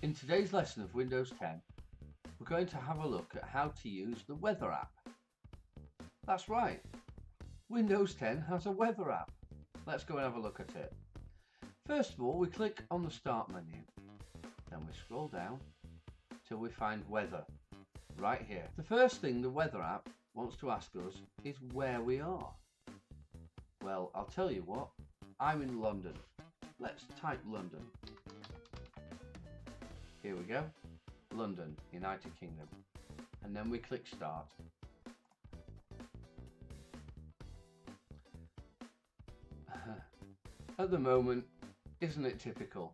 In today's lesson of Windows 10, we're going to have a look at how to use the weather app. That's right, Windows 10 has a weather app. Let's go and have a look at it. First of all, we click on the Start menu. Then we scroll down till we find Weather, right here. The first thing the weather app wants to ask us is where we are. Well, I'll tell you what, I'm in London. Let's type London. Here we go, London, United Kingdom. And then we click Start. At the moment, isn't it typical?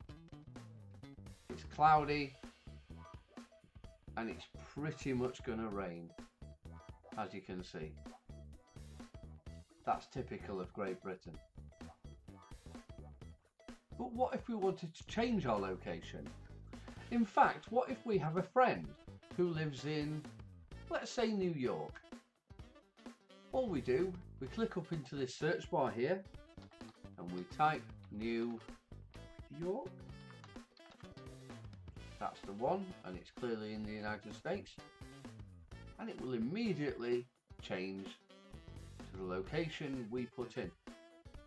It's cloudy and it's pretty much going to rain, as you can see. That's typical of Great Britain. But what if we wanted to change our location? In fact, what if we have a friend who lives in, let's say, New York? All we do, we click up into this search bar here and we type New York. That's the one, and it's clearly in the United States. And it will immediately change to the location we put in.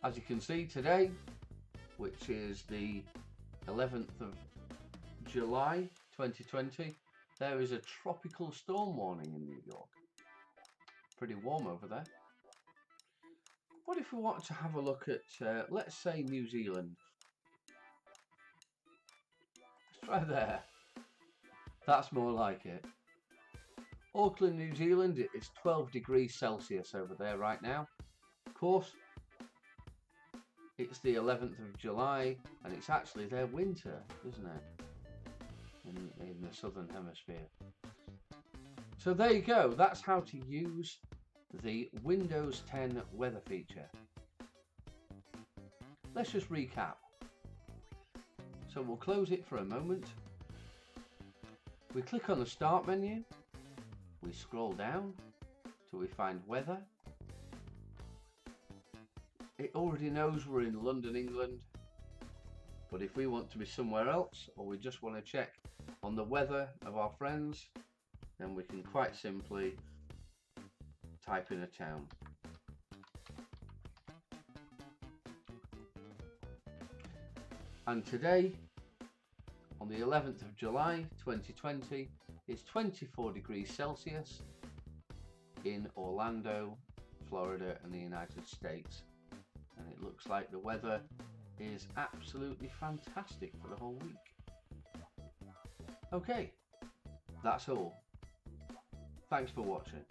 As you can see today, which is the 11th of July 2020, there is a tropical storm warning in New York. Pretty warm over there. What if we wanted to have a look at, let's say, New Zealand? Let's try there. That's more like it. Auckland, New Zealand, it is 12 degrees Celsius over there right now. Of course, it's the 11th of July and it's actually their winter, isn't it? In the southern hemisphere. So there you go, that's how to use the Windows 10 weather feature. Let's just recap. So we'll close it for a moment. We click on the Start menu, we scroll down till we find Weather. It already knows we're in London, England, but if we want to be somewhere else, or we just want to check on the weather of our friends, then we can quite simply type in a town. And today, on the 11th of July 2020, it's 24 degrees Celsius in Orlando, Florida in the United States. And it looks like the weather is absolutely fantastic for the whole week. Okay, that's all. Thanks for watching.